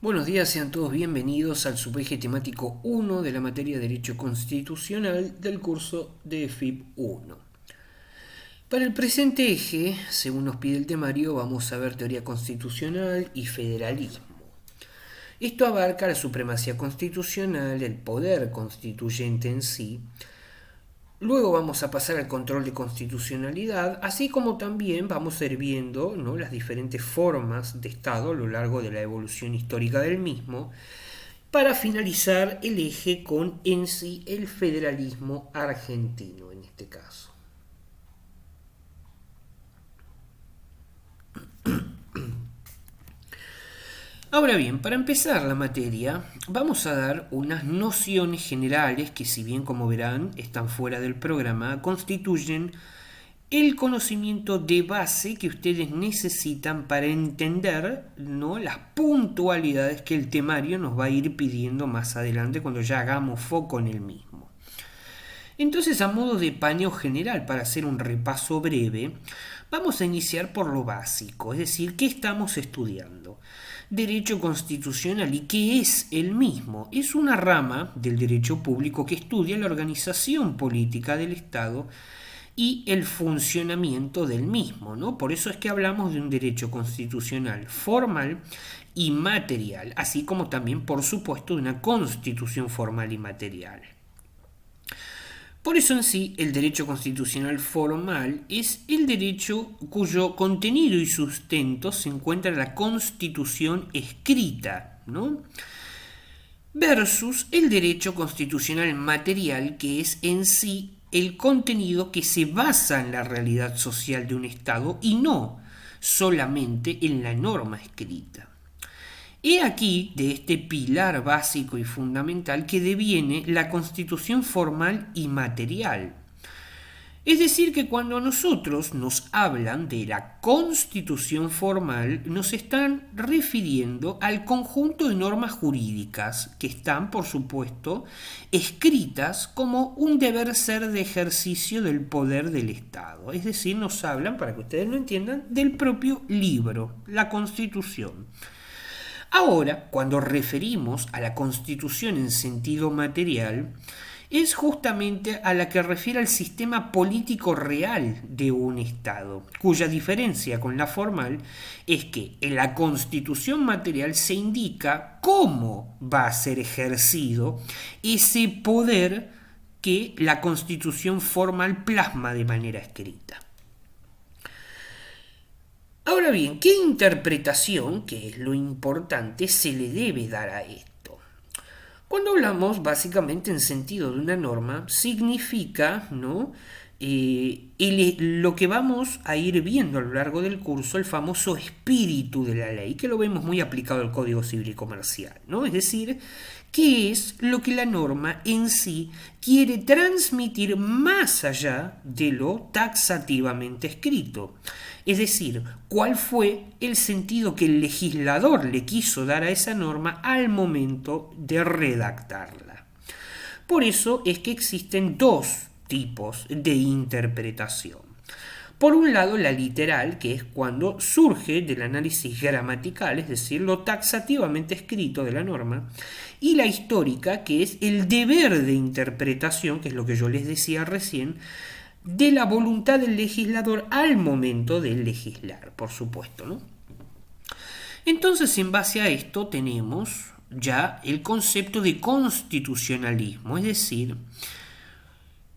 Buenos días, sean todos bienvenidos al subeje temático 1 de la materia Derecho Constitucional del curso de FIP 1. Para el presente eje, según nos pide el temario, vamos a ver teoría constitucional y federalismo. Esto abarca la supremacía constitucional, el poder constituyente en sí. Luego vamos a pasar al control de constitucionalidad, así como también vamos a ir viendo, ¿no?, las diferentes formas de Estado a lo largo de la evolución histórica del mismo, para finalizar el eje con en sí el federalismo argentino en este caso. Ahora bien, para empezar la materia, vamos a dar unas nociones generales que, si bien como verán están fuera del programa, constituyen el conocimiento de base que ustedes necesitan para entender, ¿no?, las puntualidades que el temario nos va a ir pidiendo más adelante cuando ya hagamos foco en el mismo. Entonces, a modo de paneo general, para hacer un repaso breve, vamos a iniciar por lo básico, es decir, ¿qué estamos estudiando? Derecho constitucional. ¿Y qué es el mismo? Es una rama del derecho público que estudia la organización política del Estado y el funcionamiento del mismo, ¿no? Por eso es que hablamos de un derecho constitucional formal y material, así como también, por supuesto, de una constitución formal y material. Por eso en sí, el derecho constitucional formal es el derecho cuyo contenido y sustento se encuentra en la Constitución escrita, ¿no?, versus el derecho constitucional material, que es en sí el contenido que se basa en la realidad social de un Estado y no solamente en la norma escrita. He aquí de este pilar básico y fundamental que deviene la constitución formal y material. Es decir, que cuando a nosotros nos hablan de la constitución formal, nos están refiriendo al conjunto de normas jurídicas que están, por supuesto, escritas como un deber ser de ejercicio del poder del Estado. Es decir, nos hablan, para que ustedes lo entiendan, del propio libro, la Constitución. Ahora, cuando referimos a la Constitución en sentido material, es justamente a la que refiere al sistema político real de un Estado, cuya diferencia con la formal es que en la Constitución material se indica cómo va a ser ejercido ese poder que la Constitución formal plasma de manera escrita. Ahora bien, ¿qué interpretación, que es lo importante, se le debe dar a esto? Cuando hablamos básicamente en sentido de una norma, significa, ¿no?, lo que vamos a ir viendo a lo largo del curso, el famoso espíritu de la ley, que lo vemos muy aplicado al Código Civil y Comercial, ¿no? Es decir, qué es lo que la norma en sí quiere transmitir más allá de lo taxativamente escrito. Es decir, cuál fue el sentido que el legislador le quiso dar a esa norma al momento de redactarla. Por eso es que existen dos tipos de interpretación. Por un lado, la literal, que es cuando surge del análisis gramatical, es decir, lo taxativamente escrito de la norma, y la histórica, que es el deber de interpretación, que es lo que yo les decía recién, de la voluntad del legislador al momento de legislar, por supuesto, ¿no? Entonces, en base a esto tenemos ya el concepto de constitucionalismo, es decir,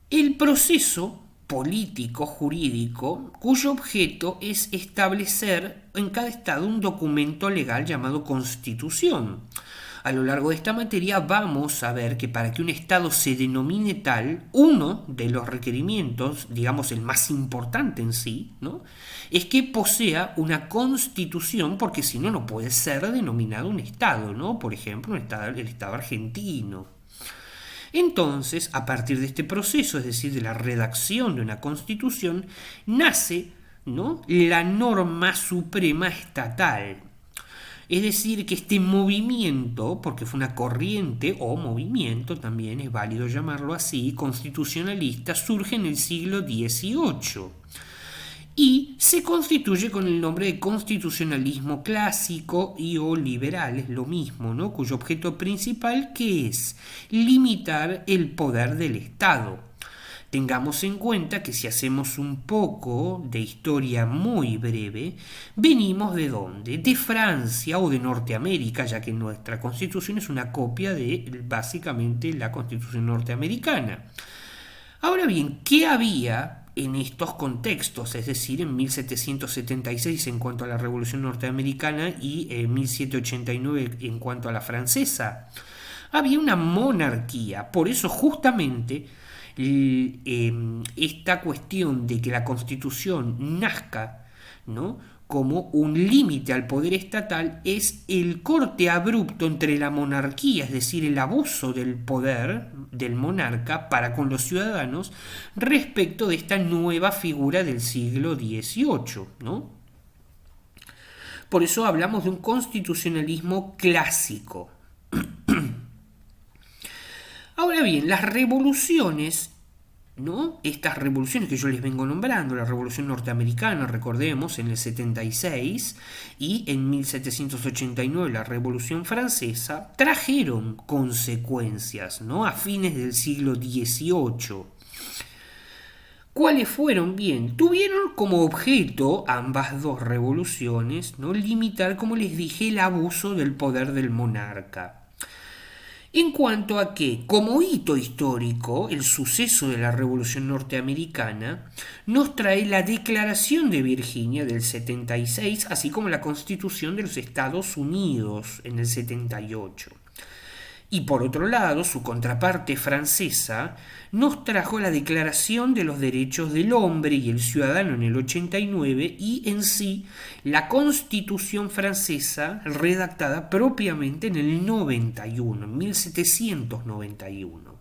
el proceso político jurídico cuyo objeto es establecer en cada estado un documento legal llamado Constitución. A lo largo de esta materia vamos a ver que para que un Estado se denomine tal, uno de los requerimientos, digamos el más importante en sí, ¿no?, es que posea una constitución, porque si no, no puede ser denominado un Estado, ¿no? Por ejemplo, el Estado argentino. Entonces, a partir de este proceso, es decir, de la redacción de una constitución, nace, ¿no?, la norma suprema estatal. Es decir, que este movimiento, porque fue una corriente o movimiento, también es válido llamarlo así, constitucionalista, surge en el siglo XVIII. y se constituye con el nombre de constitucionalismo clásico y o liberal, es lo mismo, ¿no? Cuyo objeto principal que es limitar el poder del Estado. Tengamos en cuenta que si hacemos un poco de historia muy breve, venimos de dónde? De Francia o de Norteamérica, ya que nuestra constitución es una copia de básicamente la constitución norteamericana. Ahora bien, ¿qué había en estos contextos? Es decir, en 1776 en cuanto a la Revolución Norteamericana y en 1789 en cuanto a la francesa. Había una monarquía, por eso justamente esta cuestión de que la Constitución nazca, ¿no?, como un límite al poder estatal es el corte abrupto entre la monarquía, es decir, el abuso del poder del monarca para con los ciudadanos respecto de esta nueva figura del siglo XVIII, ¿no? Por eso hablamos de un constitucionalismo clásico. Ahora bien, las revoluciones, ¿no? Estas revoluciones que yo les vengo nombrando, la Revolución Norteamericana, recordemos, en el 76 y en 1789 la Revolución Francesa, trajeron consecuencias, ¿no?, a fines del siglo XVIII. ¿Cuáles fueron? Bien, tuvieron como objeto ambas dos revoluciones, ¿no?, limitar, como les dije, el abuso del poder del monarca. En cuanto a que, como hito histórico, el suceso de la Revolución Norteamericana nos trae la Declaración de Virginia del 76, así como la Constitución de los Estados Unidos en el 78. Y por otro lado, su contraparte francesa nos trajo la Declaración de los Derechos del Hombre y el Ciudadano en el 89 y en sí la Constitución francesa redactada propiamente en el 91, en 1791.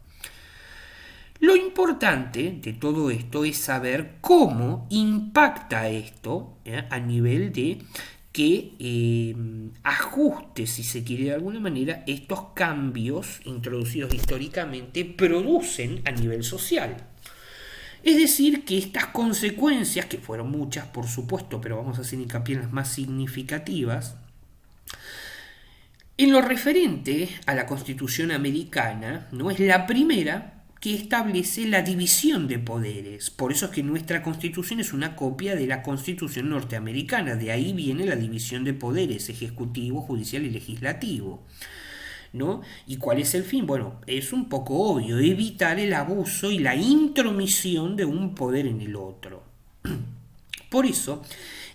Lo importante de todo esto es saber cómo impacta esto a nivel de que ajuste, si se quiere de alguna manera, estos cambios introducidos históricamente producen a nivel social. Es decir, que estas consecuencias, que fueron muchas por supuesto, pero vamos a hacer hincapié en las más significativas, en lo referente a la Constitución americana, no es la primera que establece la división de poderes. Por eso es que nuestra Constitución es una copia de la Constitución norteamericana. De ahí viene la división de poderes, ejecutivo, judicial y legislativo, ¿no? ¿Y cuál es el fin? Bueno, es un poco obvio, evitar el abuso y la intromisión de un poder en el otro. Por eso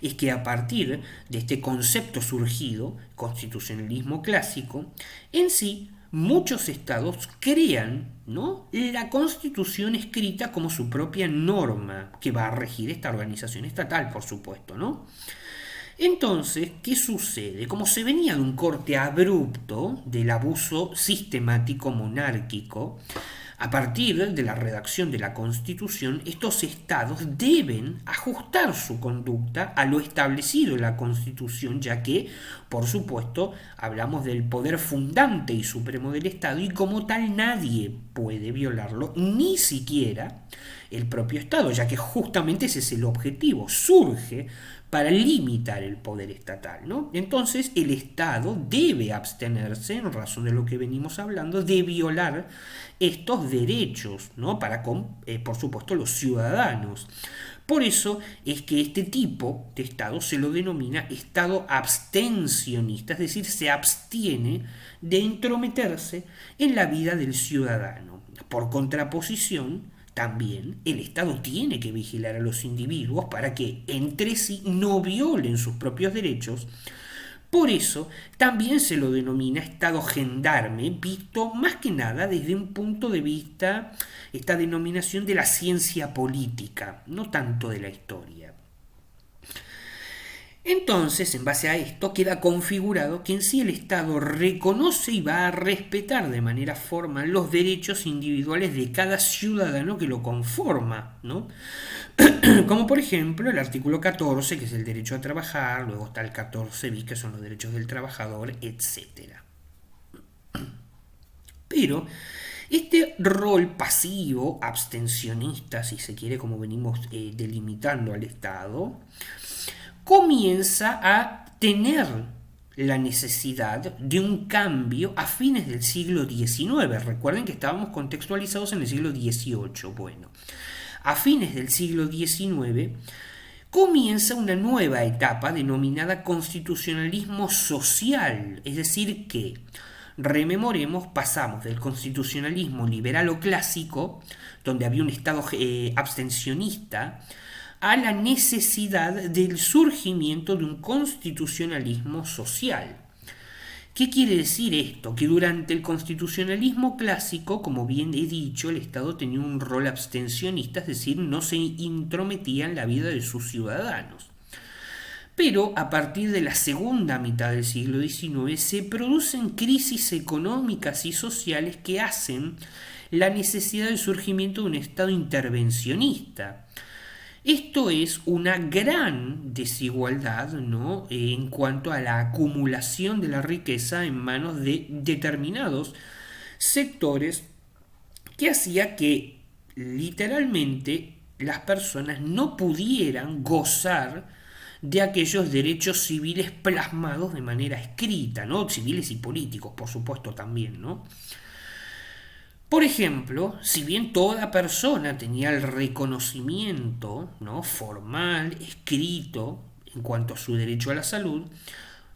es que a partir de este concepto surgido, constitucionalismo clásico, en sí muchos estados crean, ¿no?, la Constitución escrita como su propia norma que va a regir esta organización estatal, por supuesto, ¿no? Entonces, ¿qué sucede? Como se venía de un corte abrupto del abuso sistemático monárquico, a partir de la redacción de la Constitución, estos estados deben ajustar su conducta a lo establecido en la Constitución, ya que, por supuesto, hablamos del poder fundante y supremo del Estado y como tal nadie puede violarlo, ni siquiera el propio Estado, ya que justamente ese es el objetivo, surge para limitar el poder estatal, ¿no? Entonces el Estado debe abstenerse, en razón de lo que venimos hablando, de violar estos derechos, ¿no?, para con, por supuesto, los ciudadanos. Por eso es que este tipo de Estado se lo denomina Estado abstencionista, es decir, se abstiene de entrometerse en la vida del ciudadano. Por contraposición, también el Estado tiene que vigilar a los individuos para que entre sí no violen sus propios derechos. Por eso también se lo denomina Estado gendarme, visto más que nada desde un punto de vista, esta denominación de la ciencia política, no tanto de la historia. Entonces, en base a esto, queda configurado que en sí el Estado reconoce y va a respetar de manera formal los derechos individuales de cada ciudadano que lo conforma, ¿no? Como por ejemplo el artículo 14, que es el derecho a trabajar, luego está el 14 bis, que son los derechos del trabajador, etc. Pero Este rol pasivo, abstencionista, si se quiere, como venimos delimitando al Estado, comienza a tener la necesidad de un cambio a fines del siglo XIX. Recuerden que estábamos contextualizados en el siglo XVIII. Bueno, a fines del siglo XIX comienza una nueva etapa denominada constitucionalismo social, es decir que, rememoremos, pasamos del constitucionalismo liberal o clásico, donde había un Estado abstencionista, a la necesidad del surgimiento de un constitucionalismo social. ¿Qué quiere decir esto? Que durante el constitucionalismo clásico, como bien he dicho, el Estado tenía un rol abstencionista, es decir, no se intrometía en la vida de sus ciudadanos. Pero a partir de la segunda mitad del siglo XIX se producen crisis económicas y sociales que hacen la necesidad del surgimiento de un Estado intervencionista. Esto es una gran desigualdad, ¿no? En cuanto a la acumulación de la riqueza en manos de determinados sectores que hacía que literalmente las personas no pudieran gozar de aquellos derechos civiles plasmados de manera escrita, ¿no? Civiles y políticos, por supuesto, también, ¿no? Por ejemplo, si bien toda persona tenía el reconocimiento, ¿no?, formal, escrito, en cuanto a su derecho a la salud,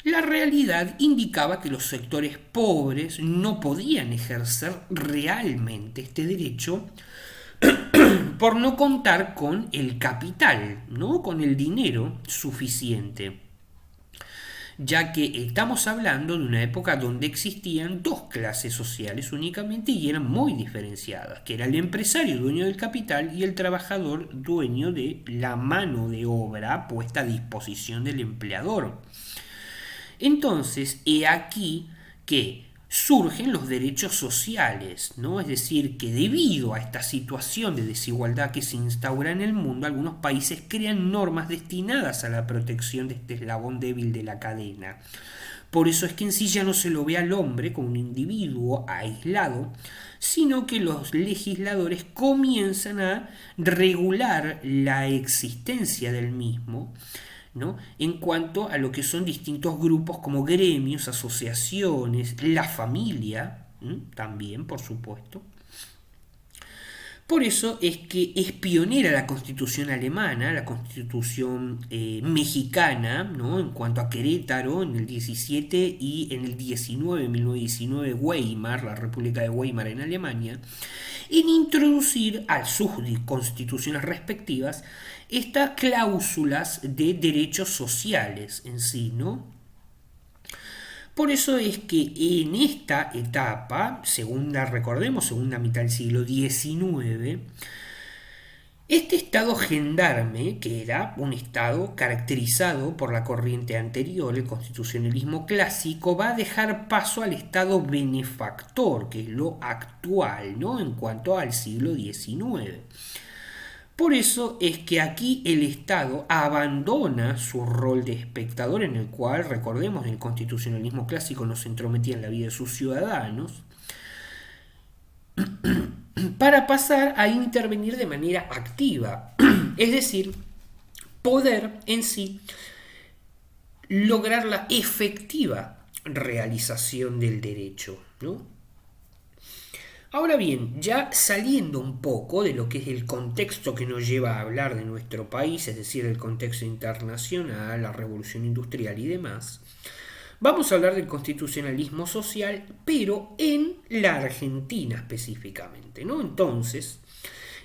la realidad indicaba que los sectores pobres no podían ejercer realmente este derecho por no contar con el capital, ¿no?, con el dinero suficiente, ya que estamos hablando de una época donde existían dos clases sociales únicamente y eran muy diferenciadas, que era el empresario dueño del capital y el trabajador dueño de la mano de obra puesta a disposición del empleador. Entonces, he aquí que surgen los derechos sociales, ¿no? Es decir, que debido a esta situación de desigualdad que se instaura en el mundo, algunos países crean normas destinadas a la protección de este eslabón débil de la cadena. Por eso es que en sí ya no se lo ve al hombre como un individuo aislado, sino que los legisladores comienzan a regular la existencia del mismo, ¿no?, en cuanto a lo que son distintos grupos como gremios, asociaciones, la familia, también, por supuesto. Por eso es que es pionera la Constitución alemana, la Constitución mexicana, ¿no?, en cuanto a Querétaro en el 17 y en el 19, 1919 Weimar, la República de Weimar en Alemania, en introducir a sus constituciones respectivas estas cláusulas de derechos sociales en sí, ¿no? Por eso es que en esta etapa, recordemos, segunda mitad del siglo XIX, este estado gendarme, que era un estado caracterizado por la corriente anterior, el constitucionalismo clásico, va a dejar paso al estado benefactor, que es lo actual, ¿no?, en cuanto al siglo XIX. Por eso es que aquí el Estado abandona su rol de espectador, en el cual, recordemos, en el constitucionalismo clásico no se entrometía en la vida de sus ciudadanos, para pasar a intervenir de manera activa, es decir, poder en sí lograr la efectiva realización del derecho, ¿no? Ahora bien, ya saliendo un poco de lo que es el contexto que nos lleva a hablar de nuestro país, es decir, el contexto internacional, la revolución industrial y demás, vamos a hablar del constitucionalismo social, pero en la Argentina específicamente, ¿no? Entonces,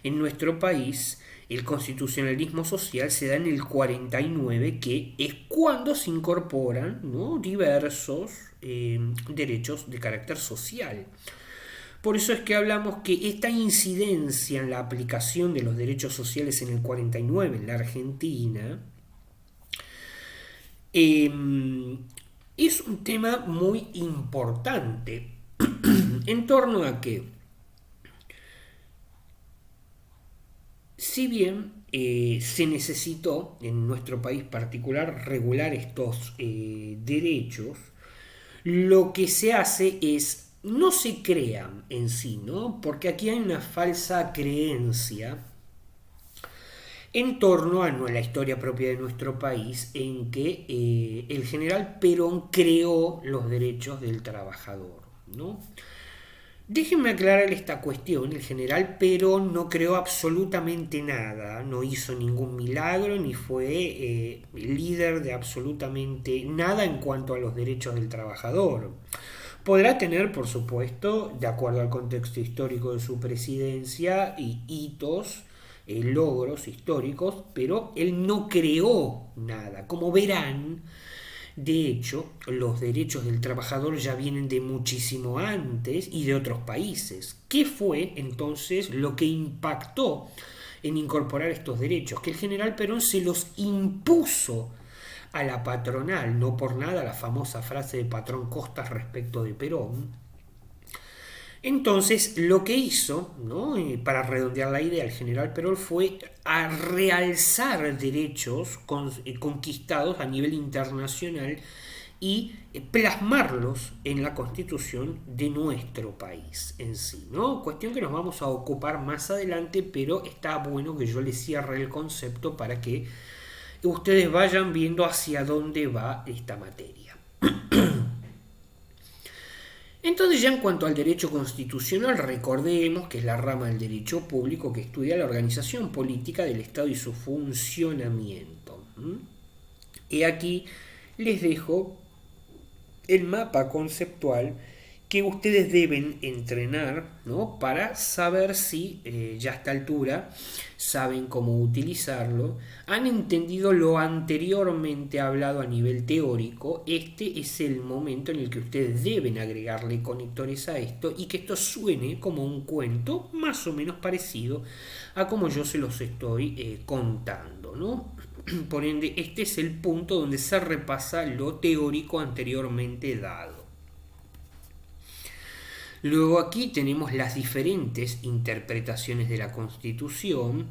en nuestro país, el constitucionalismo social se da en el 49, que es cuando se incorporan, ¿no?, diversos derechos de carácter social. Por eso es que hablamos que esta incidencia en la aplicación de los derechos sociales en el 49 en la Argentina es un tema muy importante en torno a que, si bien se necesitó en nuestro país particular regular estos derechos, lo que se hace es no se crean en sí, ¿no? Porque aquí hay una falsa creencia en torno a la historia propia de nuestro país, en que el general Perón creó los derechos del trabajador, ¿no? Déjenme aclarar esta cuestión. El general Perón no creó absolutamente nada, no hizo ningún milagro, ni fue líder de absolutamente nada en cuanto a los derechos del trabajador. Podrá tener, por supuesto, de acuerdo al contexto histórico de su presidencia, y hitos, logros históricos, pero él no creó nada. Como verán, de hecho, los derechos del trabajador ya vienen de muchísimo antes y de otros países. ¿Qué fue entonces lo que impactó en incorporar estos derechos? Que el general Perón se los impuso a la patronal, no por nada la famosa frase de Patrón Costas respecto de Perón. Entonces, lo que hizo, ¿no? Para redondear la idea, el general Perón fue a realzar derechos conquistados a nivel internacional y plasmarlos en la constitución de nuestro país en sí, ¿no? Cuestión que nos vamos a ocupar más adelante, pero está bueno que yo les cierre el concepto para que ustedes vayan viendo hacia dónde va esta materia. Entonces, ya en cuanto al derecho constitucional, recordemos que es la rama del derecho público que estudia la organización política del Estado y su funcionamiento. Y aquí les dejo el mapa conceptual que ustedes deben entrenar, ¿no? Para saber si ya a esta altura saben cómo utilizarlo, han entendido lo anteriormente hablado a nivel teórico. Este es el momento en el que ustedes deben agregarle conectores a esto y que esto suene como un cuento más o menos parecido a como yo se los estoy contando, ¿no? Por ende, este es el punto donde se repasa lo teórico anteriormente dado. Luego aquí tenemos las diferentes interpretaciones de la Constitución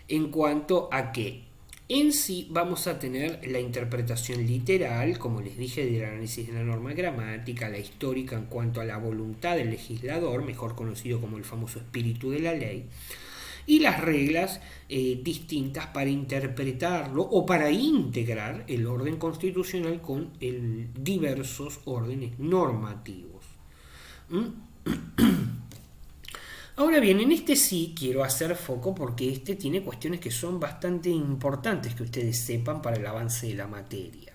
en cuanto a que en sí vamos a tener la interpretación literal, como les dije, del análisis de la norma gramática, la histórica en cuanto a la voluntad del legislador, mejor conocido como el famoso espíritu de la ley, y las reglas distintas para interpretarlo o para integrar el orden constitucional con diversos órdenes normativos. Ahora bien, en este sí quiero hacer foco porque este tiene cuestiones que son bastante importantes que ustedes sepan para el avance de la materia.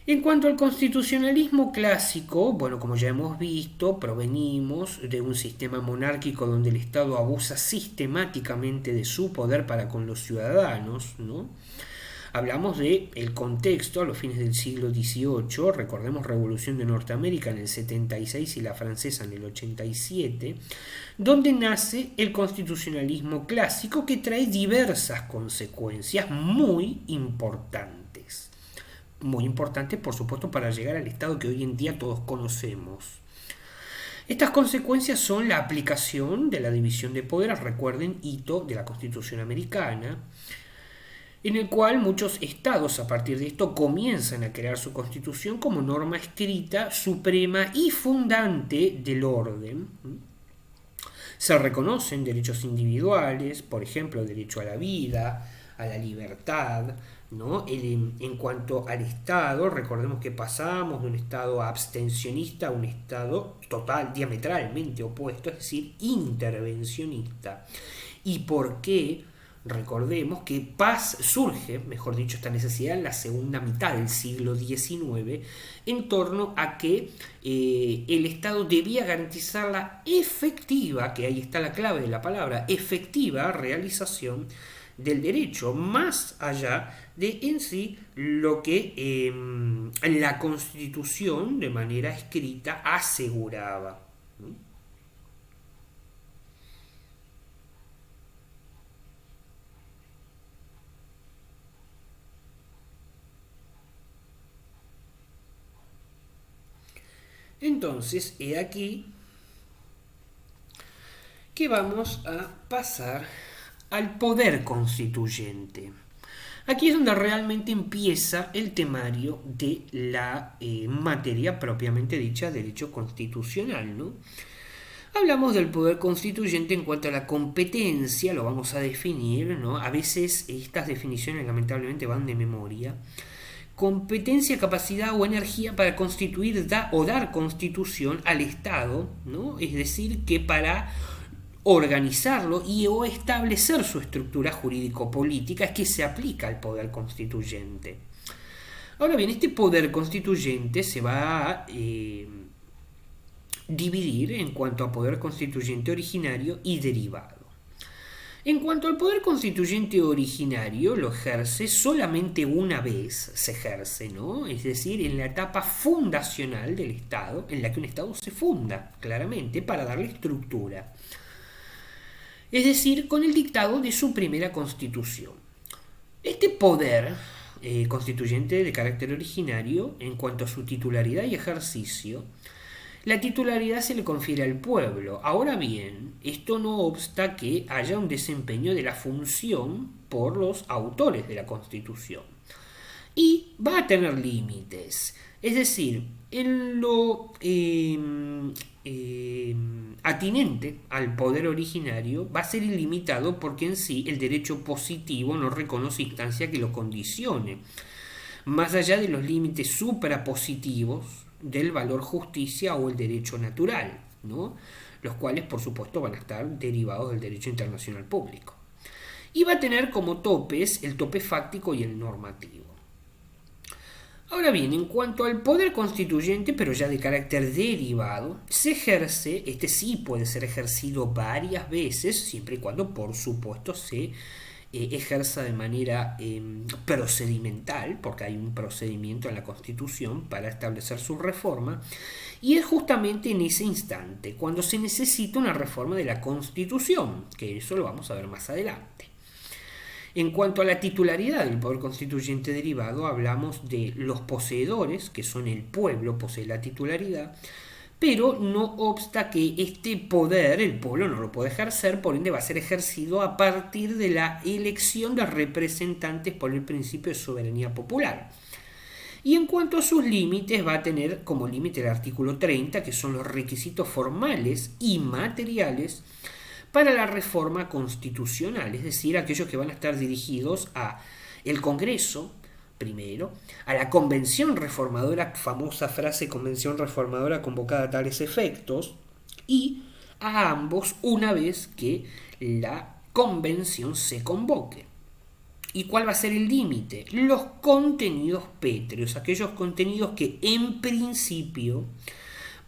En cuanto al constitucionalismo clásico, bueno, como ya hemos visto, provenimos de un sistema monárquico donde el Estado abusa sistemáticamente de su poder para con los ciudadanos, ¿no? Hablamos de el contexto a los fines del siglo XVIII, recordemos Revolución de Norteamérica en el 76 y la francesa en el 87, donde nace el constitucionalismo clásico que trae diversas consecuencias muy importantes. Muy importantes, por supuesto, para llegar al estado que hoy en día todos conocemos. Estas consecuencias son la aplicación de la división de poderes, recuerden, hito de la Constitución americana, en el cual muchos estados a partir de esto comienzan a crear su constitución como norma escrita, suprema y fundante del orden. Se reconocen derechos individuales, por ejemplo, el derecho a la vida, a la libertad, ¿no? En cuanto al Estado, recordemos que pasamos de un Estado abstencionista a un Estado total, diametralmente opuesto, es decir, intervencionista. ¿Y por qué? Recordemos que paz surge, mejor dicho, esta necesidad en la segunda mitad del siglo XIX, en torno a que el Estado debía garantizar la efectiva, que ahí está la clave de la palabra, efectiva realización del derecho, más allá de en sí lo que la Constitución de manera escrita aseguraba. Entonces, he aquí que vamos a pasar al poder constituyente. Aquí es donde realmente empieza el temario de la materia propiamente dicha, derecho constitucional, ¿no? Hablamos del poder constituyente en cuanto a la competencia, lo vamos a definir, ¿no? A veces estas definiciones lamentablemente van de memoria. Competencia, capacidad o energía para constituir o dar constitución al Estado, ¿no? Es decir, que para organizarlo y o establecer su estructura jurídico-política es que se aplica al poder constituyente. Ahora bien, este poder constituyente se va a dividir en cuanto a poder constituyente originario y derivado. En cuanto al poder constituyente originario, lo ejerce solamente una vez, se ejerce, ¿no? Es decir, en la etapa fundacional del Estado, en la que un Estado se funda, claramente, para darle estructura. Es decir, con el dictado de su primera constitución. Este poder constituyente de carácter originario, en cuanto a su titularidad y ejercicio, la titularidad se le confiere al pueblo. Ahora bien, esto no obsta que haya un desempeño de la función por los autores de la Constitución. Y va a tener límites. Es decir, en lo atinente al poder originario va a ser ilimitado porque en sí el derecho positivo no reconoce instancia que lo condicione, más allá de los límites suprapositivos del valor justicia o el derecho natural, ¿no? Los cuales por supuesto van a estar derivados del derecho internacional público. Y va a tener como topes el tope fáctico y el normativo. Ahora bien, en cuanto al poder constituyente, pero ya de carácter derivado, se ejerce, este sí puede ser ejercido varias veces, siempre y cuando por supuesto se ejerza de manera procedimental, porque hay un procedimiento en la Constitución para establecer su reforma, y es justamente en ese instante, cuando se necesita una reforma de la Constitución, que eso lo vamos a ver más adelante. En cuanto a la titularidad del poder constituyente derivado, hablamos de los poseedores, que son el pueblo, posee la titularidad, pero no obsta que este poder el pueblo no lo puede ejercer, por ende va a ser ejercido a partir de la elección de representantes por el principio de soberanía popular. Y en cuanto a sus límites, va a tener como límite el artículo 30, que son los requisitos formales y materiales para la reforma constitucional, es decir, aquellos que van a estar dirigidos a el Congreso, primero, a la Convención Reformadora, famosa frase Convención Reformadora convocada a tales efectos, y a ambos una vez que la convención se convoque. ¿Y cuál va a ser el límite? Los contenidos pétreos, aquellos contenidos que en principio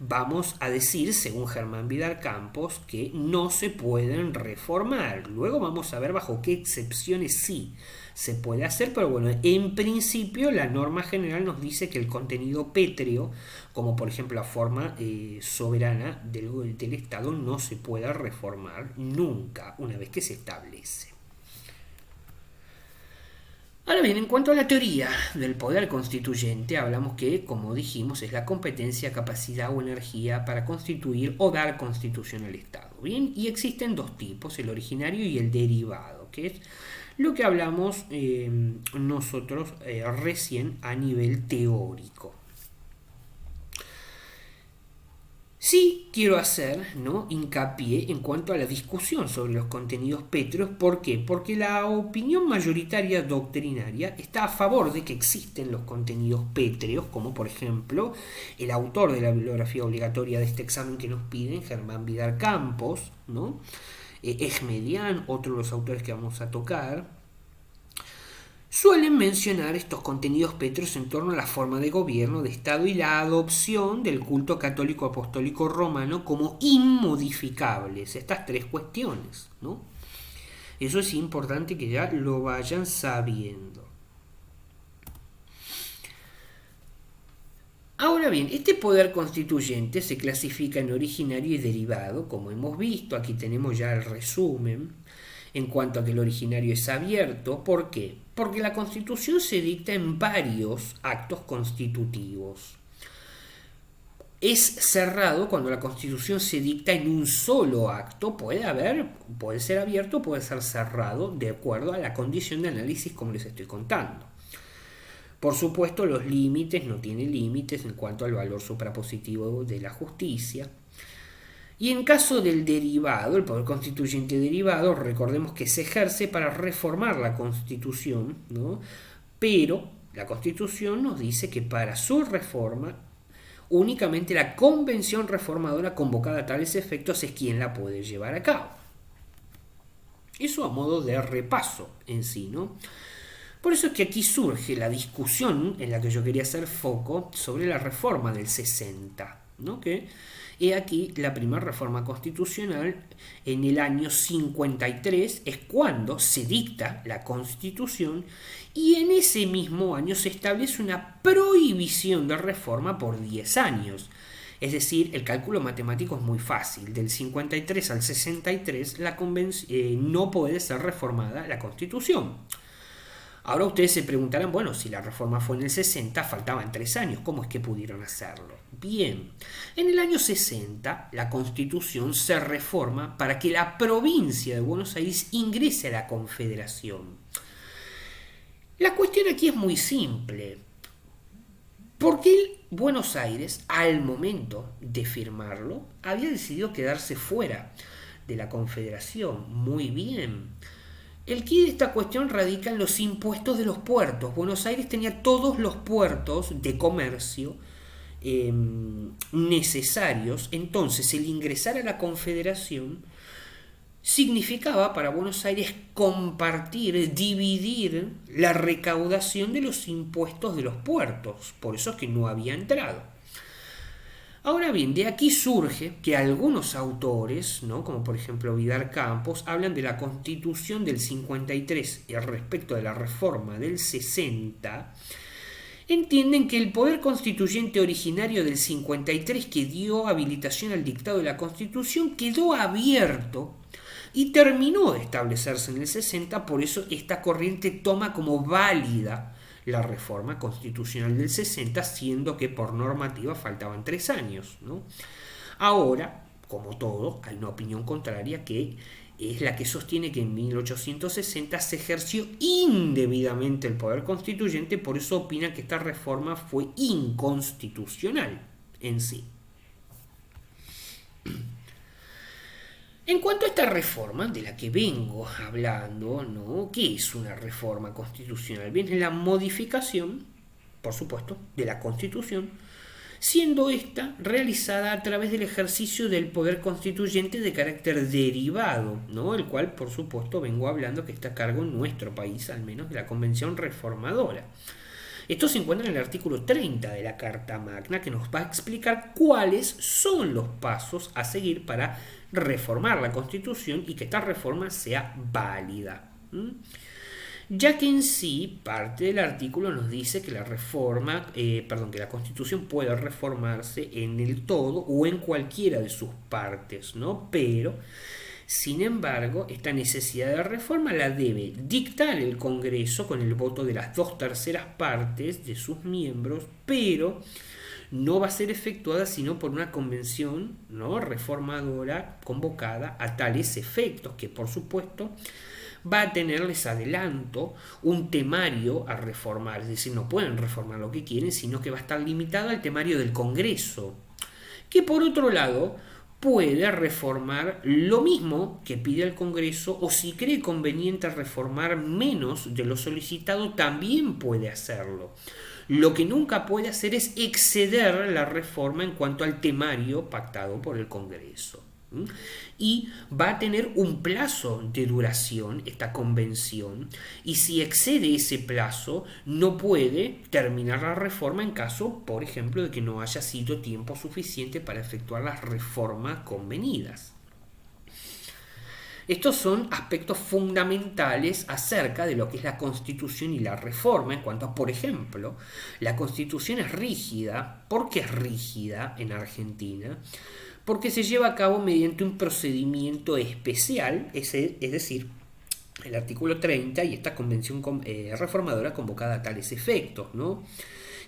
vamos a decir, según Germán Vidal Campos, que no se pueden reformar. Luego vamos a ver bajo qué excepciones sí se puede hacer, pero bueno, en principio la norma general nos dice que el contenido pétreo, como por ejemplo la forma soberana del Estado, no se puede reformar nunca una vez que se establece. Ahora bien, en cuanto a la teoría del poder constituyente, hablamos que, como dijimos, es la competencia, capacidad o energía para constituir o dar constitución al Estado. Bien, y existen dos tipos, el originario y el derivado, que es lo que hablamos nosotros recién a nivel teórico. Sí quiero hacer hincapié en cuanto a la discusión sobre los contenidos pétreos. ¿Por qué? Porque la opinión mayoritaria doctrinaria está a favor de que existen los contenidos pétreos, como por ejemplo el autor de la bibliografía obligatoria de este examen que nos piden, Germán Vidal Campos, ¿no? Ejmedian, otro de los autores que vamos a tocar. Suelen mencionar estos contenidos pétreos en torno a la forma de gobierno de Estado y la adopción del culto católico apostólico romano como inmodificables. Estas tres cuestiones, ¿no? Eso es importante que ya lo vayan sabiendo. Ahora bien, este poder constituyente se clasifica en originario y derivado, como hemos visto. Aquí tenemos ya el resumen. En cuanto a que el originario es abierto, ¿por qué? Porque la Constitución se dicta en varios actos constitutivos. es cerrado cuando la Constitución se dicta en un solo acto. Puede ser abierto, puede ser cerrado, de acuerdo a la condición de análisis como les estoy contando. Por supuesto, los límites no tienen límites en cuanto al valor suprapositivo de la justicia. Y en caso del derivado, el poder constituyente derivado, recordemos que se ejerce para reformar la Constitución, ¿no? Pero la Constitución nos dice que para su reforma, únicamente la convención reformadora convocada a tales efectos es quien la puede llevar a cabo. Eso a modo de repaso en sí, ¿no? Por eso es que aquí surge la discusión en la que yo quería hacer foco sobre la reforma del 60, ¿no? Que he aquí la primera reforma constitucional en el año 53 es cuando se dicta la Constitución y en ese mismo año se establece una prohibición de reforma por 10 años. Es decir, el cálculo matemático es muy fácil. Del 53 al 63 no puede ser reformada la Constitución. Ahora ustedes se preguntarán, bueno, si la reforma fue en el 60, faltaban 3 años, ¿cómo es que pudieron hacerlo? Bien, en el año 60 la Constitución se reforma para que la provincia de Buenos Aires ingrese a la Confederación. La cuestión aquí es muy simple. ¿Por qué Buenos Aires, al momento de firmarlo, había decidido quedarse fuera de la Confederación? Muy bien. El quid de esta cuestión radica en los impuestos de los puertos. Buenos Aires tenía todos los puertos de comercio necesarios. Entonces, el ingresar a la Confederación significaba para Buenos Aires compartir, dividir la recaudación de los impuestos de los puertos. Por eso es que no había entrado. Ahora bien, de aquí surge que algunos autores, ¿no? Como por ejemplo Vidal Campos, hablan de la Constitución del 53 y respecto de la reforma del 60, entienden que el poder constituyente originario del 53 que dio habilitación al dictado de la Constitución quedó abierto y terminó de establecerse en el 60, por eso esta corriente toma como válida la reforma constitucional del 60, siendo que por normativa faltaban 3 años, ¿no? Ahora, como todo, hay una opinión contraria que es la que sostiene que en 1860 se ejerció indebidamente el poder constituyente, por eso opina que esta reforma fue inconstitucional en sí. En cuanto a esta reforma de la que vengo hablando, ¿no? ¿Qué es una reforma constitucional? Bien, es la modificación, por supuesto, de la Constitución, siendo esta realizada a través del ejercicio del poder constituyente de carácter derivado, ¿no? El cual, por supuesto, vengo hablando que está a cargo en nuestro país, al menos de la Convención Reformadora. Esto se encuentra en el artículo 30 de la Carta Magna, que nos va a explicar cuáles son los pasos a seguir para reformar la Constitución y que esta reforma sea válida. Ya que en sí, parte del artículo nos dice que que la Constitución puede reformarse en el todo o en cualquiera de sus partes, ¿no? Pero, sin embargo, esta necesidad de reforma la debe dictar el Congreso con el voto de las 2/3 partes de sus miembros, pero no va a ser efectuada sino por una convención, ¿no?, reformadora convocada a tales efectos, que por supuesto va a tener, les adelanto, un temario a reformar. Es decir, no pueden reformar lo que quieren, sino que va a estar limitado al temario del Congreso, que por otro lado puede reformar lo mismo que pide el Congreso, o si cree conveniente reformar menos de lo solicitado, también puede hacerlo. Lo que nunca puede hacer es exceder la reforma en cuanto al temario pactado por el Congreso. Y va a tener un plazo de duración esta convención, y si excede ese plazo no puede terminar la reforma en caso, por ejemplo, de que no haya sido tiempo suficiente para efectuar las reformas convenidas. Estos son aspectos fundamentales acerca de lo que es la Constitución y la reforma en cuanto a, por ejemplo, la Constitución es rígida. ¿Por qué es rígida en Argentina? Porque se lleva a cabo mediante un procedimiento especial, es decir, el artículo 30 y esta convención reformadora convocada a tales efectos, ¿no?,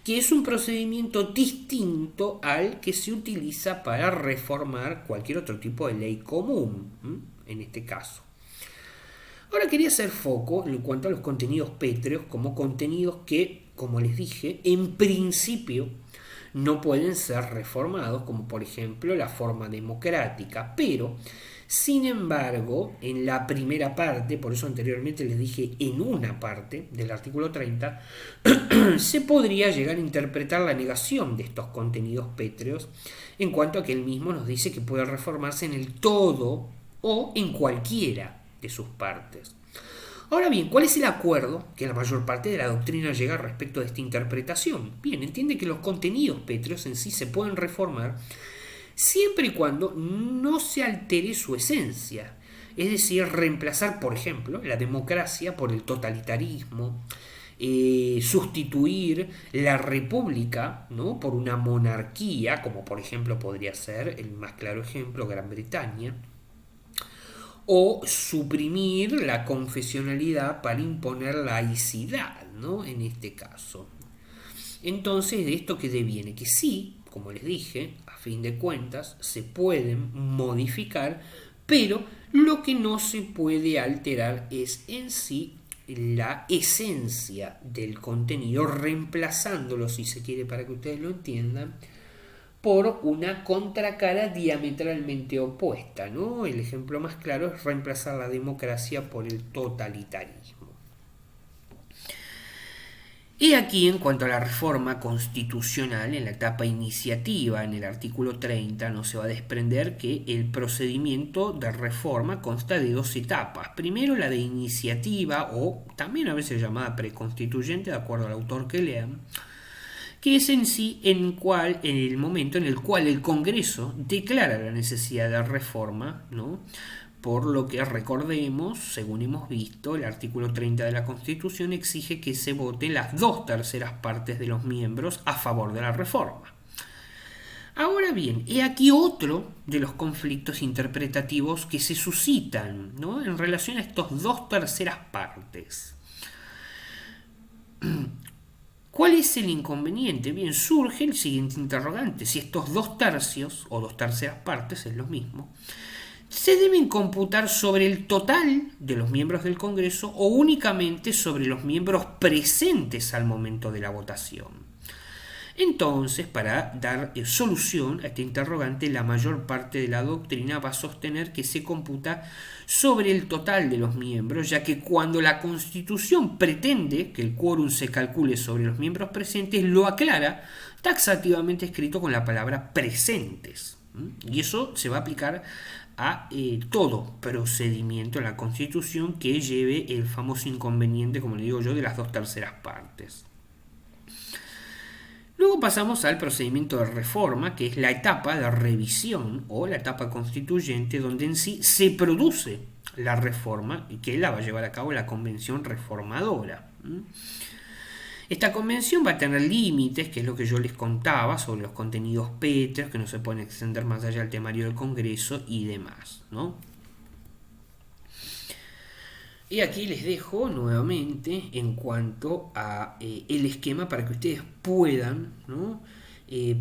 que es un procedimiento distinto al que se utiliza para reformar cualquier otro tipo de ley común, en este caso. Ahora quería hacer foco en cuanto a los contenidos pétreos como contenidos que, como les dije, en principio no pueden ser reformados, como por ejemplo la forma democrática, pero sin embargo, en la primera parte, por eso anteriormente les dije en una parte del artículo 30, se podría llegar a interpretar la negación de estos contenidos pétreos en cuanto a que él mismo nos dice que puede reformarse en el todo o en cualquiera de sus partes. Ahora bien, ¿cuál es el acuerdo que la mayor parte de la doctrina llega respecto de esta interpretación? Bien, entiende que los contenidos pétreos en sí se pueden reformar siempre y cuando no se altere su esencia, es decir, reemplazar, por ejemplo, la democracia por el totalitarismo, sustituir la república, ¿no?, por una monarquía, como por ejemplo podría ser el más claro ejemplo Gran Bretaña, o suprimir la confesionalidad para imponer laicidad, ¿no?, en este caso. Entonces, de esto que deviene que sí, como les dije, a fin de cuentas, se pueden modificar, pero lo que no se puede alterar es en sí la esencia del contenido, reemplazándolo, si se quiere, para que ustedes lo entiendan, por una contracara diametralmente opuesta, ¿no? El ejemplo más claro es reemplazar la democracia por el totalitarismo. Y aquí, en cuanto a la reforma constitucional, en la etapa iniciativa, en el artículo 30, no se va a desprender que el procedimiento de reforma consta de dos etapas. Primero, la de iniciativa, o también a veces llamada preconstituyente, de acuerdo al autor que lean, que es en sí en el momento en el cual el Congreso declara la necesidad de reforma, ¿no? Por lo que recordemos, según hemos visto, el artículo 30 de la Constitución exige que se voten las 2/3 partes de los miembros a favor de la reforma. Ahora bien, he aquí otro de los conflictos interpretativos que se suscitan, ¿no?, en relación a estos 2/3 partes. ¿Cuál es el inconveniente? Bien, surge el siguiente interrogante: si estos 2/3 o 2/3 partes es lo mismo, ¿se deben computar sobre el total de los miembros del Congreso o únicamente sobre los miembros presentes al momento de la votación? Entonces, para dar solución a este interrogante, la mayor parte de la doctrina va a sostener que se computa sobre el total de los miembros, ya que cuando la Constitución pretende que el quórum se calcule sobre los miembros presentes, lo aclara taxativamente escrito con la palabra presentes. Y eso se va a aplicar a todo procedimiento en la Constitución que lleve el famoso inconveniente, como le digo yo, de las 2/3 partes. Luego pasamos al procedimiento de reforma, que es la etapa de revisión o la etapa constituyente, donde en sí se produce la reforma y que la va a llevar a cabo la Convención Reformadora. Esta convención va a tener límites, que es lo que yo les contaba sobre los contenidos pétreos, que no se pueden extender más allá del temario del Congreso y demás, ¿no? Y aquí les dejo nuevamente en cuanto a el esquema para que ustedes puedan, ¿no?,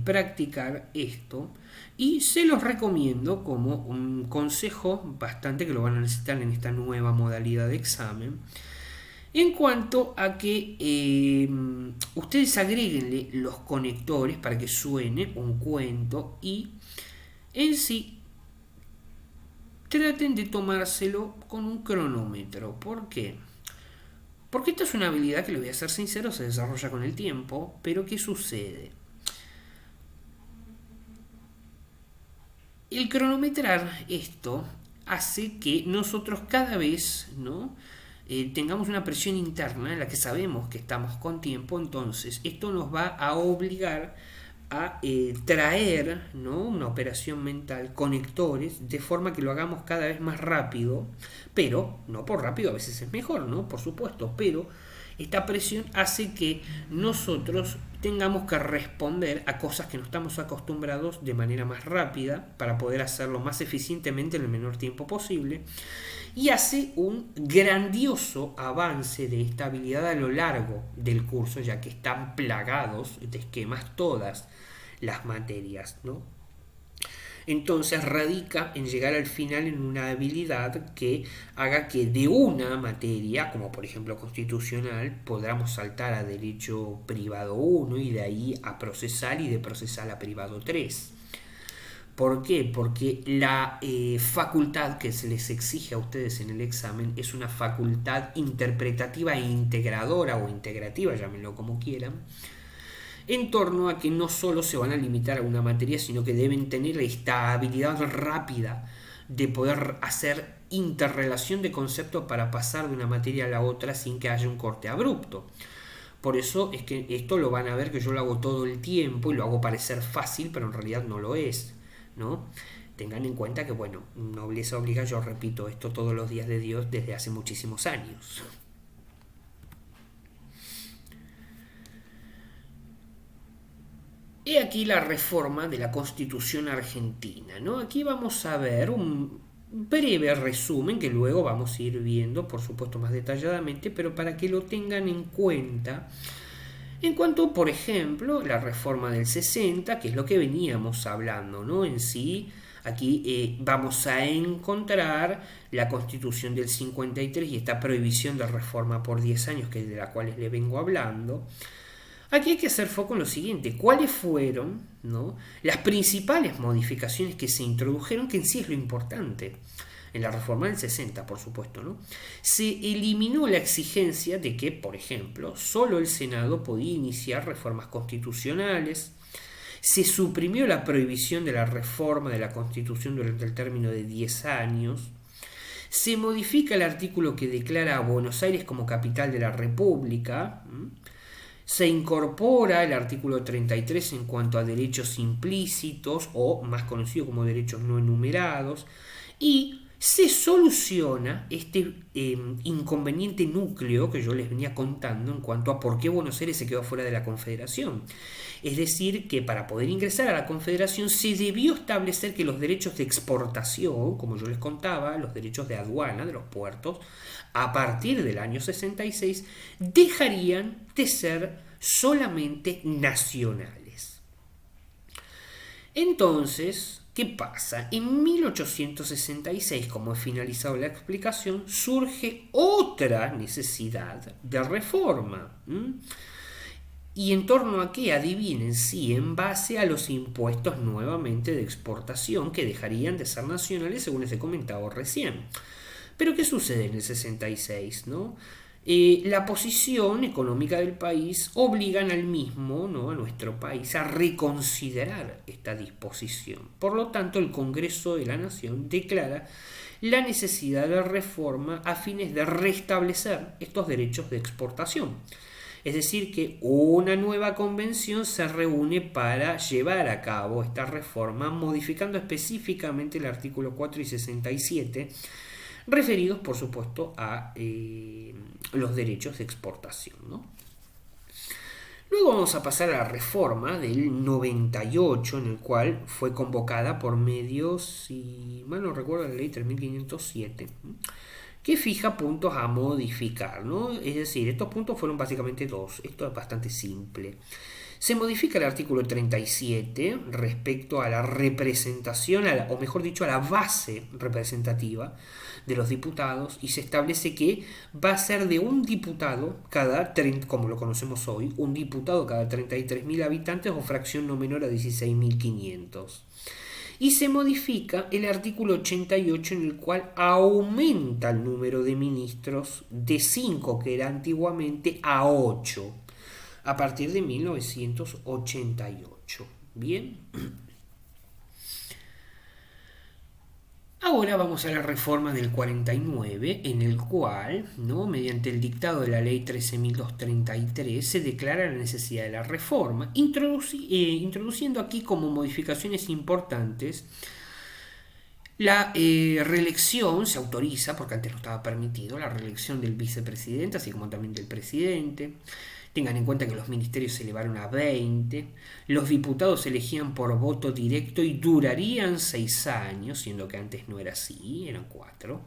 practicar esto, y se los recomiendo como un consejo bastante que lo van a necesitar en esta nueva modalidad de examen, en cuanto a que ustedes agréguenle los conectores para que suene un cuento y en sí traten de tomárselo con un cronómetro. ¿Por qué? Porque esta es una habilidad que, les voy a ser sincero, se desarrolla con el tiempo, pero ¿qué sucede? El cronometrar esto hace que nosotros cada vez, ¿no?, tengamos una presión interna en la que sabemos que estamos con tiempo. Entonces esto nos va a obligar a traer, ¿no?, una operación mental, conectores, de forma que lo hagamos cada vez más rápido, pero no por rápido, a veces es mejor, ¿no?, por supuesto, pero esta presión hace que nosotros tengamos que responder a cosas que no estamos acostumbrados de manera más rápida para poder hacerlo más eficientemente en el menor tiempo posible, y hace un grandioso avance de esta habilidad a lo largo del curso, ya que están plagados de esquemas todas las materias, ¿no? Entonces radica en llegar al final en una habilidad que haga que de una materia, como por ejemplo constitucional, podamos saltar a derecho privado 1 y de ahí a procesal y de procesal a privado 3. ¿Por qué? Porque la facultad que se les exige a ustedes en el examen es una facultad interpretativa e integradora o integrativa, llámenlo como quieran, en torno a que no solo se van a limitar a una materia, sino que deben tener esta habilidad rápida de poder hacer interrelación de conceptos para pasar de una materia a la otra sin que haya un corte abrupto. Por eso es que esto lo van a ver que yo lo hago todo el tiempo y lo hago parecer fácil, pero en realidad no lo es, ¿no? Tengan en cuenta que, bueno, nobleza obliga, yo repito esto todos los días de Dios desde hace muchísimos años. He aquí la reforma de la Constitución argentina, ¿no? Aquí vamos a ver un breve resumen que luego vamos a ir viendo, por supuesto, más detalladamente, pero para que lo tengan en cuenta. En cuanto, por ejemplo, la reforma del 60, que es lo que veníamos hablando, ¿no? En sí, aquí vamos a encontrar la Constitución del 53 y esta prohibición de reforma por 10 años, que es de la cual les vengo hablando. Aquí hay que hacer foco en lo siguiente: ¿cuáles fueron, ¿no?, las principales modificaciones que se introdujeron, que en sí es lo importante? En la reforma del 60, por supuesto, ¿no? Se eliminó la exigencia de que, por ejemplo, solo el Senado podía iniciar reformas constitucionales. Se suprimió la prohibición de la reforma de la Constitución durante el término de 10 años. Se modifica el artículo que declara a Buenos Aires como capital de la República. Se incorpora el artículo 33 en cuanto a derechos implícitos, o más conocido como derechos no enumerados, y se soluciona este inconveniente núcleo que yo les venía contando en cuanto a por qué Buenos Aires se quedó fuera de la Confederación. Es decir, que para poder ingresar a la Confederación se debió establecer que los derechos de exportación, como yo les contaba, los derechos de aduana de los puertos, a partir del año 66, dejarían de ser solamente nacionales. Entonces, ¿qué pasa? En 1866, como he finalizado la explicación, surge otra necesidad de reforma. ¿Y en torno a qué? Adivinen, sí, en base a los impuestos nuevamente de exportación que dejarían de ser nacionales, según les he comentado recién. Pero ¿qué sucede en el 66, no? La posición económica del país obligan al mismo, ¿no?, a nuestro país, a reconsiderar esta disposición. Por lo tanto, el Congreso de la Nación declara la necesidad de reforma a fines de restablecer estos derechos de exportación. Es decir, que una nueva convención se reúne para llevar a cabo esta reforma, modificando específicamente el artículo 4 y 67, referidos, por supuesto, a los derechos de exportación, ¿no? Luego vamos a pasar a la reforma del 98, en el cual fue convocada por medio, si mal no recuerdo, la ley 3507, que fija puntos a modificar, ¿no? Es decir, estos puntos fueron básicamente dos. Esto es bastante simple. Se modifica el artículo 37 respecto a la representación, o mejor dicho, a la base representativa de los diputados, y se establece que va a ser de un diputado cada, como lo conocemos hoy, un diputado cada 33.000 habitantes o fracción no menor a 16.500. Y se modifica el artículo 88, en el cual aumenta el número de ministros de 5, que era antiguamente, a 8, a partir de 1988. Bien. Ahora vamos a la reforma del 49, en el cual, ¿no?, mediante el dictado de la ley 13.233, se declara la necesidad de la reforma, introduciendo aquí como modificaciones importantes la reelección. Se autoriza, porque antes no estaba permitido, la reelección del vicepresidente, así como también del presidente. Tengan en cuenta que los ministerios se elevaron a 20, los diputados se elegían por voto directo y durarían 6 años, siendo que antes no era así, eran 4.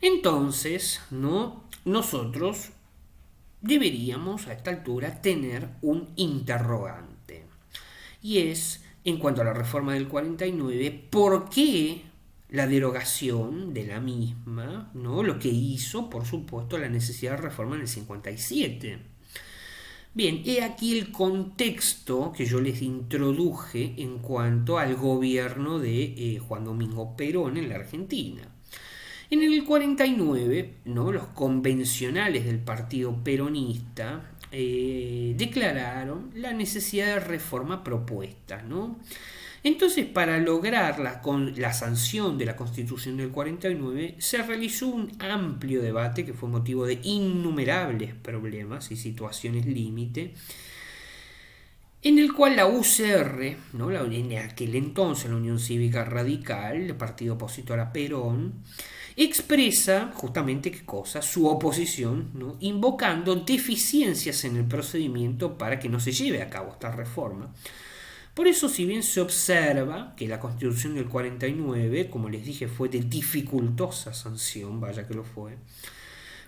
Entonces, ¿no? Nosotros deberíamos a esta altura tener un interrogante. Y es, en cuanto a la reforma del 49, ¿por qué la derogación de la misma? ¿No? Lo que hizo, por supuesto, la necesidad de reforma en el 57. Bien, he aquí el contexto que yo les introduje en cuanto al gobierno de Juan Domingo Perón en la Argentina. En el 49, ¿no? Los convencionales del partido peronista declararon la necesidad de reforma propuesta, ¿no? Entonces, para lograr la sanción de la Constitución del 49, se realizó un amplio debate que fue motivo de innumerables problemas y situaciones límite, en el cual la UCR, ¿no? En aquel entonces la Unión Cívica Radical, el partido opositor a Perón, expresa justamente qué cosa, su oposición, ¿no? Invocando deficiencias en el procedimiento para que no se lleve a cabo esta reforma. Por eso, si bien se observa que la Constitución del 49, como les dije, fue de dificultosa sanción, vaya que lo fue,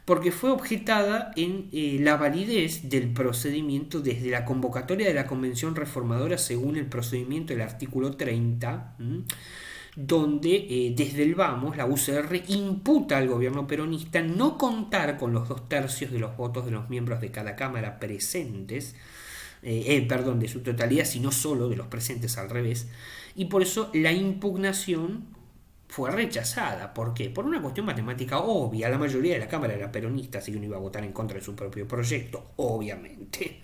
porque fue objetada en la validez del procedimiento desde la convocatoria de la Convención Reformadora según el procedimiento del artículo 30, donde desde el vamos la UCR imputa al gobierno peronista no contar con los 2/3 de los votos de los miembros de cada cámara presentes, de su totalidad, sino solo de los presentes, al revés, y por eso la impugnación fue rechazada. ¿Por qué? Por una cuestión matemática obvia. La mayoría de la Cámara era peronista, así que no iba a votar en contra de su propio proyecto, obviamente.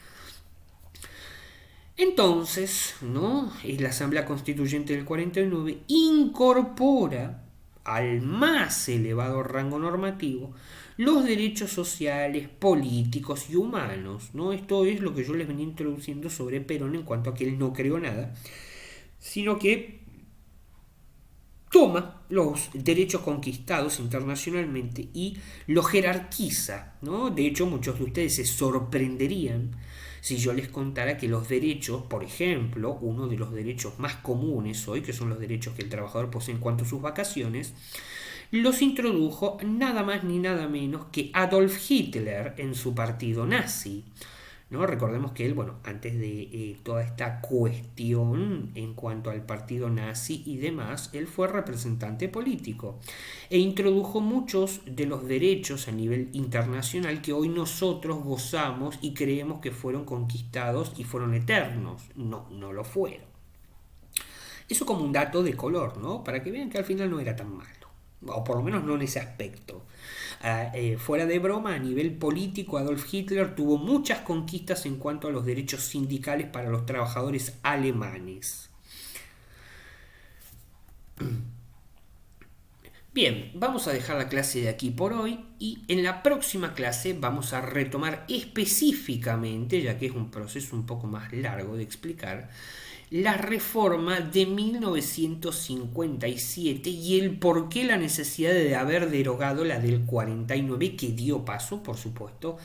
Entonces, ¿no? La Asamblea Constituyente del 49 incorpora al más elevado rango normativo los derechos sociales, políticos y humanos, ¿no? Esto es lo que yo les venía introduciendo sobre Perón en cuanto a que él no creó nada, sino que toma los derechos conquistados internacionalmente y los jerarquiza, ¿no? De hecho, muchos de ustedes se sorprenderían si yo les contara que los derechos, por ejemplo, uno de los derechos más comunes hoy, que son los derechos que el trabajador posee en cuanto a sus vacaciones, los introdujo nada más ni nada menos que Adolf Hitler en su partido nazi, ¿no? Recordemos que él, antes de toda esta cuestión en cuanto al partido nazi y demás, él fue representante político e introdujo muchos de los derechos a nivel internacional que hoy nosotros gozamos y creemos que fueron conquistados y fueron eternos. No, no lo fueron. Eso como un dato de color, ¿no? Para que vean que al final no era tan malo, o por lo menos no en ese aspecto. Fuera de broma, a nivel político, Adolf Hitler tuvo muchas conquistas en cuanto a los derechos sindicales para los trabajadores alemanes. Bien, vamos a dejar la clase de aquí por hoy y en la próxima clase vamos a retomar específicamente, ya que es un proceso un poco más largo de explicar, la reforma de 1957 y el por qué la necesidad de haber derogado la del 49, que dio paso, por supuesto,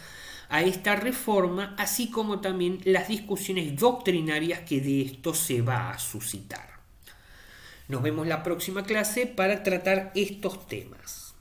a esta reforma, así como también las discusiones doctrinarias que de esto se va a suscitar. Nos vemos la próxima clase para tratar estos temas.